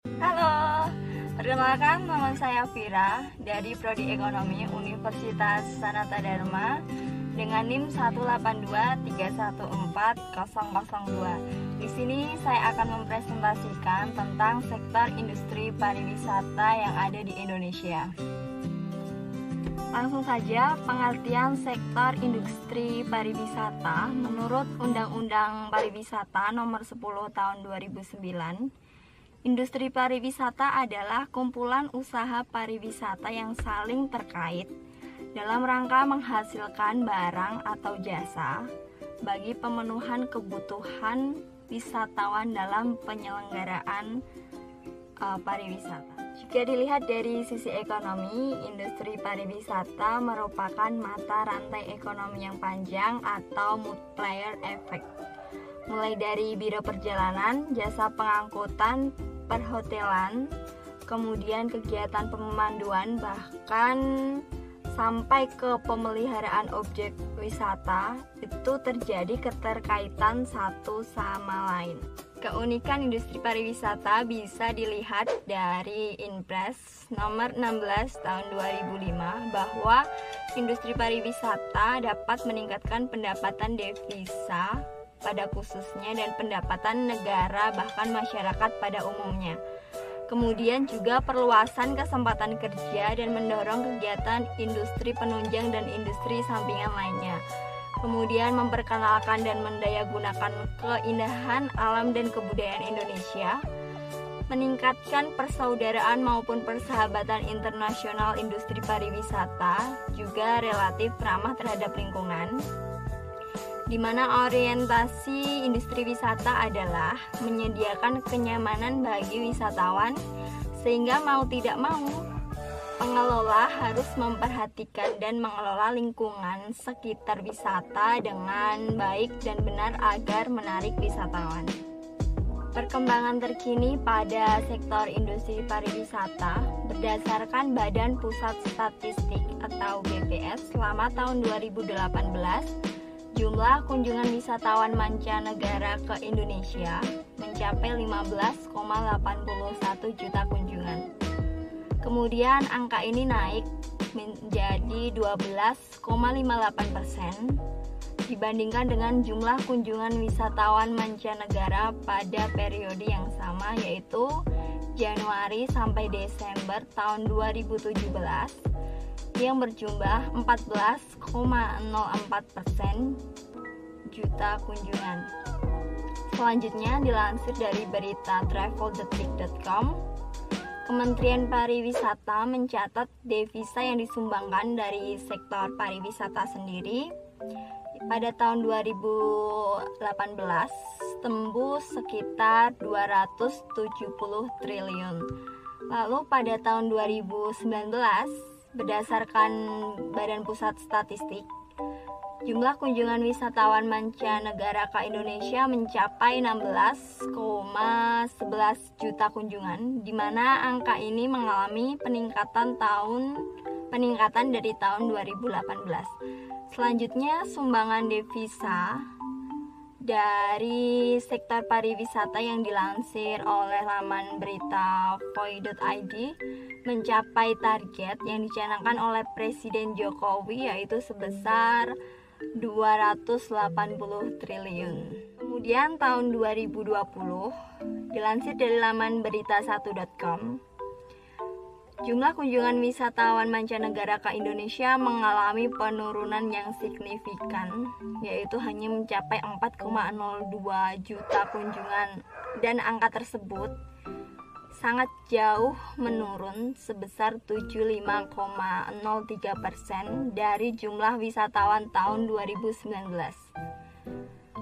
Halo, perkenalkan nama saya Vira dari Prodi Ekonomi Universitas Sanata Dharma dengan NIM 182314002. Di sini saya akan mempresentasikan tentang sektor industri pariwisata yang ada di Indonesia. Langsung saja, pengertian sektor industri pariwisata menurut Undang-Undang Pariwisata Nomor 10 Tahun 2009. Industri pariwisata adalah kumpulan usaha pariwisata yang saling terkait dalam rangka menghasilkan barang atau jasa bagi pemenuhan kebutuhan wisatawan dalam penyelenggaraan pariwisata. Jika dilihat dari sisi ekonomi, industri pariwisata merupakan mata rantai ekonomi yang panjang atau multiplier effect. Mulai dari biro perjalanan, jasa pengangkutan, perhotelan, kemudian kegiatan pemanduan, bahkan sampai ke pemeliharaan objek wisata, itu terjadi keterkaitan satu sama lain. Keunikan industri pariwisata bisa dilihat dari Inpres nomor 16 tahun 2005 bahwa industri pariwisata dapat meningkatkan pendapatan devisa pada khususnya dan pendapatan negara bahkan masyarakat pada umumnya. Kemudian juga perluasan kesempatan kerja dan mendorong kegiatan industri penunjang dan industri sampingan lainnya. Kemudian memperkenalkan dan mendayagunakan keindahan alam dan kebudayaan Indonesia, meningkatkan persaudaraan maupun persahabatan internasional industri pariwisata, juga relatif ramah terhadap lingkungan, di mana orientasi industri wisata adalah menyediakan kenyamanan bagi wisatawan, sehingga mau tidak mau pengelola harus memperhatikan dan mengelola lingkungan sekitar wisata dengan baik dan benar agar menarik wisatawan. Perkembangan terkini pada sektor industri pariwisata berdasarkan Badan Pusat Statistik atau BPS selama tahun 2018, jumlah kunjungan wisatawan mancanegara ke Indonesia mencapai 15,81 juta kunjungan. Kemudian angka ini naik menjadi 12,58% dibandingkan dengan jumlah kunjungan wisatawan mancanegara pada periode yang sama, yaitu Januari sampai Desember tahun 2017 yang berjumlah 14,04% juta kunjungan. Selanjutnya dilansir dari berita traveldetik.com, Kementerian Pariwisata mencatat devisa yang disumbangkan dari sektor pariwisata sendiri pada tahun 2018 tembus sekitar 270 triliun. Lalu pada tahun 2019 berdasarkan Badan Pusat Statistik, jumlah kunjungan wisatawan mancanegara ke Indonesia mencapai 16,11 juta kunjungan, di mana angka ini mengalami peningkatan dari tahun 2018. Selanjutnya, sumbangan devisa dari sektor pariwisata yang dilansir oleh laman berita voi.id mencapai target yang dicanangkan oleh Presiden Jokowi, yaitu sebesar 280 triliun. Kemudian tahun 2020 dilansir dari laman berita1.com, jumlah kunjungan wisatawan mancanegara ke Indonesia mengalami penurunan yang signifikan, yaitu hanya mencapai 4,02 juta kunjungan, dan angka tersebut sangat jauh menurun sebesar 75,03% dari jumlah wisatawan tahun 2019.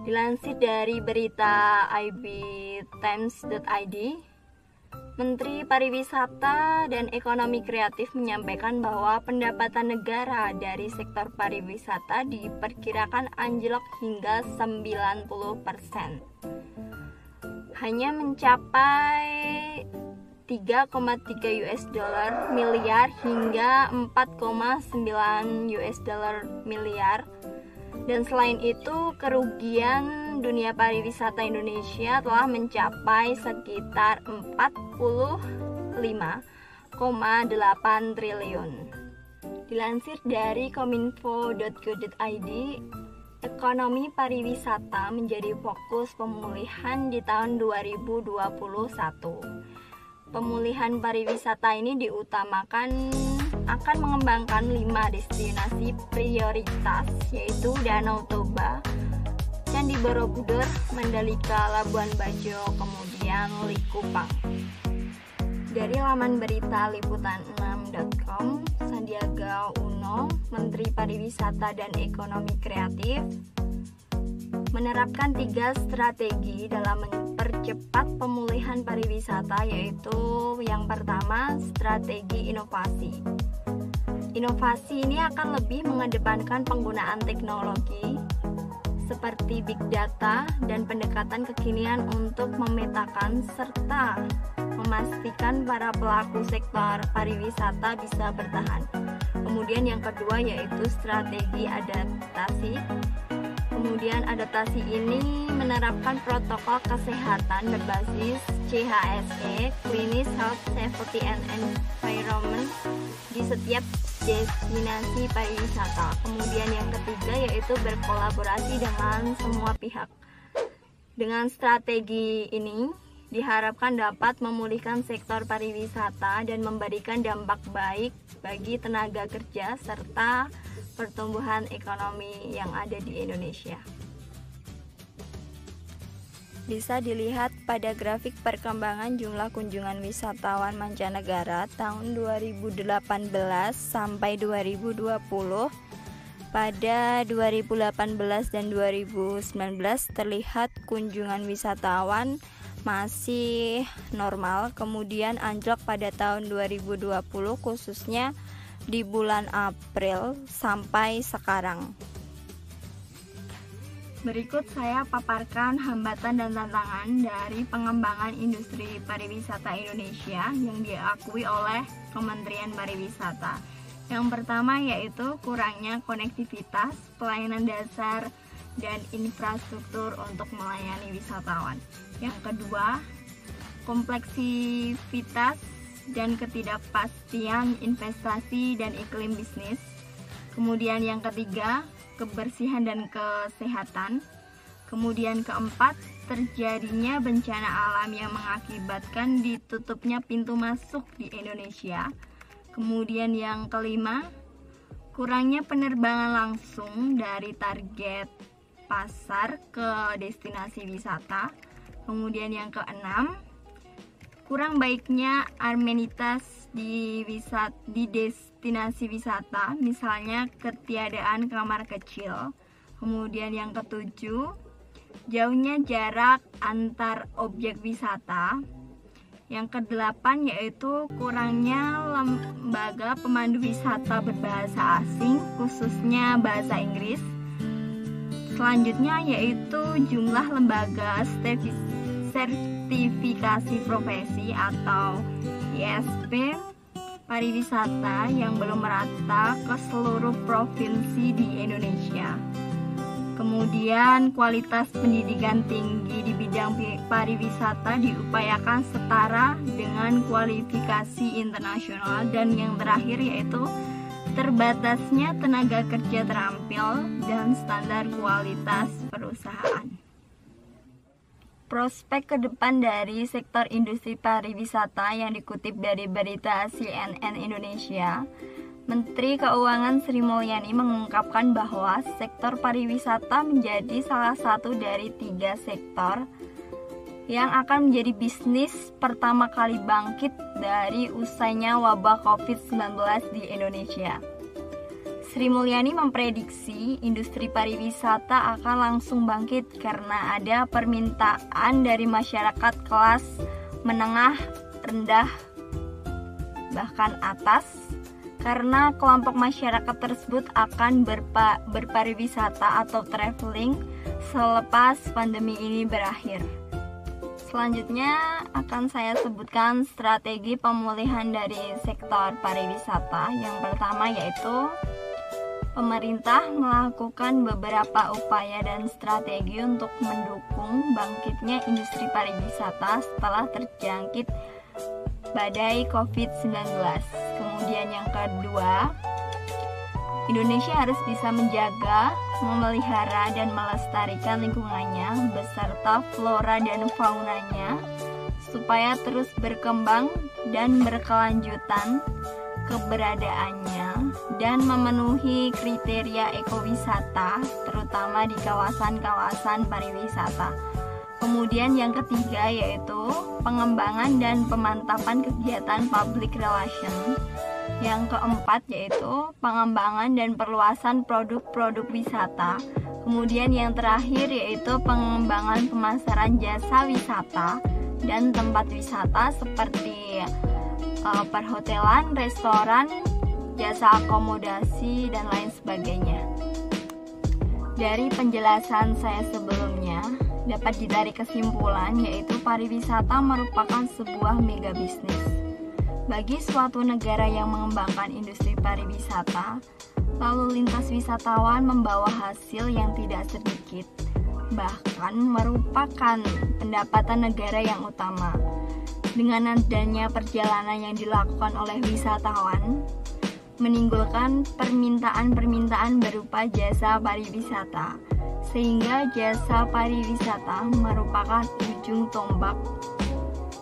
Dilansir dari berita ibtimes.id, Menteri Pariwisata dan Ekonomi Kreatif menyampaikan bahwa pendapatan negara dari sektor pariwisata diperkirakan anjlok hingga 90%. Hanya mencapai 3,3 US dollar miliar hingga 4,9 US dollar miliar. Dan selain itu, kerugian dunia pariwisata Indonesia telah mencapai sekitar 45,8 triliun. Dilansir dari kominfo.go.id, ekonomi pariwisata menjadi fokus pemulihan di tahun 2021. Pemulihan pariwisata ini diutamakan akan mengembangkan 5 destinasi prioritas, yaitu Danau Toba, Candi Borobudur, Mandalika, Labuan Bajo, kemudian Likupang. Dari laman berita liputan6.com, Sandiaga Uno, Menteri Pariwisata dan Ekonomi Kreatif, menerapkan 3 strategi dalam mempercepat pemulihan pariwisata, yaitu yang pertama, strategi inovasi. Inovasi ini akan lebih mengedepankan penggunaan teknologi seperti big data dan pendekatan kekinian untuk memetakan serta memastikan para pelaku sektor pariwisata bisa bertahan. Kemudian yang kedua yaitu strategi adaptasi. Kemudian adaptasi ini menerapkan protokol kesehatan berbasis CHSE, Clinic Health Safety and Environment, di setiap destinasi pariwisata. Kemudian yang ketiga yaitu berkolaborasi dengan semua pihak. Dengan strategi ini diharapkan dapat memulihkan sektor pariwisata dan memberikan dampak baik bagi tenaga kerja serta pertumbuhan ekonomi yang ada di Indonesia. Bisa dilihat pada grafik perkembangan jumlah kunjungan wisatawan mancanegara tahun 2018 sampai 2020. Pada 2018 dan 2019 terlihat kunjungan wisatawan masih normal, kemudian anjlok pada tahun 2020 khususnya di bulan April sampai sekarang. Berikut saya paparkan hambatan dan tantangan dari pengembangan industri pariwisata Indonesia yang diakui oleh Kementerian Pariwisata. Yang pertama yaitu kurangnya konektivitas, pelayanan dasar, dan infrastruktur untuk melayani wisatawan. Yang kedua, kompleksivitas dan ketidakpastian investasi dan iklim bisnis. Kemudian yang ketiga, kebersihan dan kesehatan. Kemudian keempat, terjadinya bencana alam yang mengakibatkan ditutupnya pintu masuk di Indonesia. Kemudian yang kelima, kurangnya penerbangan langsung dari target pasar ke destinasi wisata. Kemudian yang keenam, kurang baiknya amenitas di destinasi wisata, misalnya ketiadaan kamar kecil. Kemudian yang ketujuh, jauhnya jarak antar objek wisata. Yang kedelapan yaitu kurangnya lembaga pemandu wisata berbahasa asing, khususnya bahasa Inggris. Selanjutnya yaitu jumlah lembaga sertifikasi profesi atau ISP pariwisata yang belum merata ke seluruh provinsi di Indonesia. Kemudian kualitas pendidikan tinggi di bidang pariwisata diupayakan setara dengan kualifikasi internasional. Dan yang terakhir yaitu terbatasnya tenaga kerja terampil dan standar kualitas perusahaan. Prospek ke depan dari sektor industri pariwisata yang dikutip dari berita CNN Indonesia, Menteri Keuangan Sri Mulyani mengungkapkan bahwa sektor pariwisata menjadi salah satu dari 3 sektor yang akan menjadi bisnis pertama kali bangkit dari usainya wabah COVID-19 di Indonesia. Sri Mulyani memprediksi industri pariwisata akan langsung bangkit karena ada permintaan dari masyarakat kelas menengah, rendah, bahkan atas, karena kelompok masyarakat tersebut akan berpariwisata atau traveling selepas pandemi ini berakhir. Selanjutnya akan saya sebutkan strategi pemulihan dari sektor pariwisata. Yang pertama yaitu pemerintah melakukan beberapa upaya dan strategi untuk mendukung bangkitnya industri pariwisata setelah terjangkit badai COVID-19. Kemudian yang kedua, Indonesia harus bisa menjaga, memelihara, dan melestarikan lingkungannya beserta flora dan faunanya supaya terus berkembang dan berkelanjutan keberadaannya dan memenuhi kriteria ekowisata terutama di kawasan-kawasan pariwisata. Kemudian yang ketiga yaitu pengembangan dan pemantapan kegiatan public relation. Yang keempat yaitu pengembangan dan perluasan produk-produk wisata. Kemudian yang terakhir yaitu pengembangan pemasaran jasa wisata dan tempat wisata seperti perhotelan, restoran, jasa akomodasi, dan lain sebagainya. Dari penjelasan saya sebelumnya, dapat ditarik kesimpulan yaitu pariwisata merupakan sebuah mega bisnis. Bagi suatu negara yang mengembangkan industri pariwisata, lalu lintas wisatawan membawa hasil yang tidak sedikit, bahkan merupakan pendapatan negara yang utama. Dengan adanya perjalanan yang dilakukan oleh wisatawan, menimbulkan permintaan-permintaan berupa jasa pariwisata, sehingga jasa pariwisata merupakan ujung tombak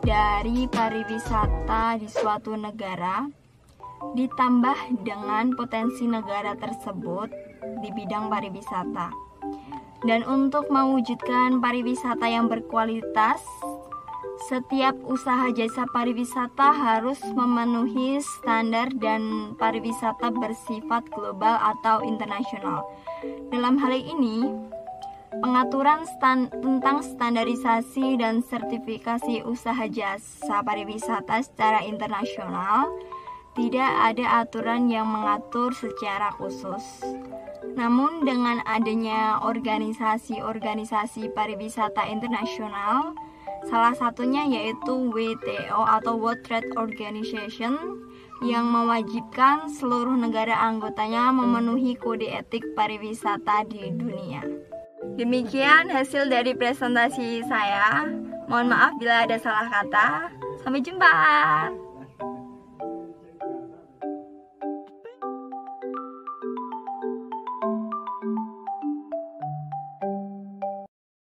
dari pariwisata di suatu negara, ditambah dengan potensi negara tersebut di bidang pariwisata. Dan untuk mewujudkan pariwisata yang berkualitas, setiap usaha jasa pariwisata harus memenuhi standar dan pariwisata bersifat global atau internasional. Dalam hal ini, pengaturan tentang standarisasi dan sertifikasi usaha jasa pariwisata secara internasional tidak ada aturan yang mengatur secara khusus. Namun dengan adanya organisasi-organisasi pariwisata internasional, salah satunya yaitu WTO atau World Trade Organization yang mewajibkan seluruh negara anggotanya memenuhi kode etik pariwisata di dunia. Demikian hasil dari presentasi saya. Mohon maaf bila ada salah kata. Sampai jumpa.